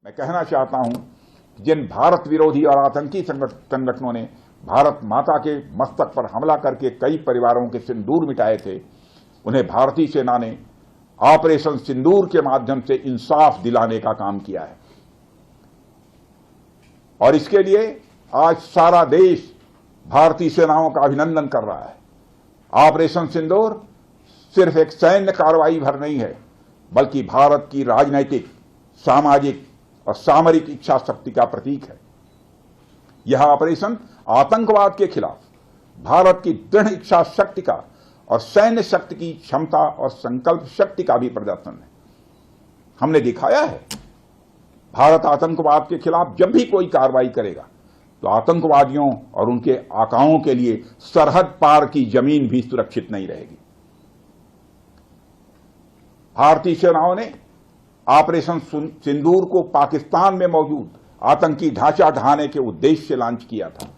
मैं कहना चाहता हूं कि जिन भारत विरोधी और आतंकी संगठनों ने भारत माता के मस्तक पर हमला करके कई परिवारों के सिंदूर मिटाए थे, उन्हें भारतीय सेना ने ऑपरेशन सिंदूर के माध्यम से इंसाफ दिलाने का काम किया है। और इसके लिए आज सारा देश भारतीय सेनाओं का अभिनंदन कर रहा है। ऑपरेशन सिंदूर सिर्फ एक सैन्य कार्रवाई भर नहीं है, बल्कि भारत की राजनैतिक, सामाजिक और सामरिक इच्छा शक्ति का प्रतीक है। यह ऑपरेशन आतंकवाद के खिलाफ भारत की दृढ़ इच्छा शक्ति का और सैन्य शक्ति की क्षमता और संकल्प शक्ति का भी प्रदर्शन है। हमने दिखाया है, भारत आतंकवाद के खिलाफ जब भी कोई कार्रवाई करेगा तो आतंकवादियों और उनके आकाओं के लिए सरहद पार की जमीन भी सुरक्षित नहीं रहेगी। भारतीय सेनाओं ने ऑपरेशन सिंदूर को पाकिस्तान में मौजूद आतंकी ढांचा ढहाने के उद्देश्य से लॉन्च किया था।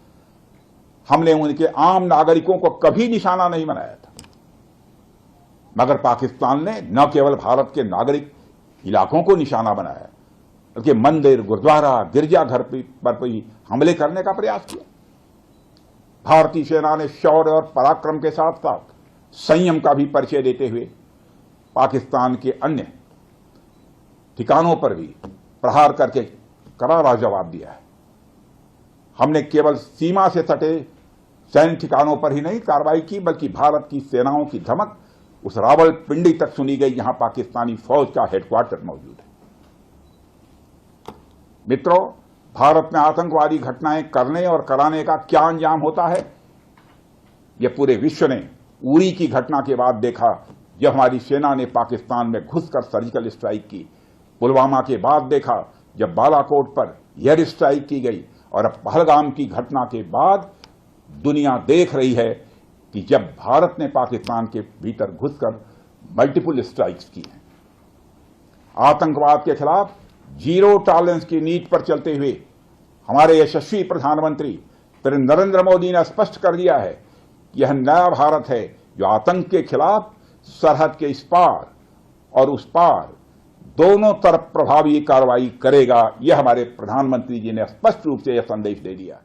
हमने उनके आम नागरिकों को कभी निशाना नहीं बनाया था, मगर पाकिस्तान ने न केवल भारत के नागरिक इलाकों को निशाना बनाया, बल्कि मंदिर, गुरुद्वारा, गिरजाघर पर भी हमले करने का प्रयास किया। भारतीय सेना ने शौर्य और पराक्रम के साथ साथ संयम का भी परिचय देते हुए पाकिस्तान के अन्य ठिकानों पर भी प्रहार करके करारा जवाब दिया है। हमने केवल सीमा से सटे सैन्य ठिकानों पर ही नहीं कार्रवाई की, बल्कि भारत की सेनाओं की धमक उस रावलपिंडी तक सुनी गई, जहां पाकिस्तानी फौज का हेडक्वार्टर मौजूद है। मित्रों, भारत में आतंकवादी घटनाएं करने और कराने का क्या अंजाम होता है, यह पूरे विश्व ने उरी की घटना के बाद देखा, जब हमारी सेना ने पाकिस्तान में घुसकर सर्जिकल स्ट्राइक की। पुलवामा के बाद देखा, जब बालाकोट पर एयर स्ट्राइक की गई, और अब पहलगाम की घटना के बाद दुनिया देख रही है कि जब भारत ने पाकिस्तान के भीतर घुसकर मल्टीपल स्ट्राइक्स की हैं। आतंकवाद के खिलाफ जीरो टॉलरेंस की नीति पर चलते हुए हमारे यशस्वी प्रधानमंत्री श्री नरेंद्र मोदी ने स्पष्ट कर दिया है कि यह नया भारत है जो आतंक के खिलाफ सरहद के इस पार और उस पार दोनों तरफ प्रभावी कार्रवाई करेगा। यह हमारे प्रधानमंत्री जी ने स्पष्ट रूप से यह संदेश दे दिया है।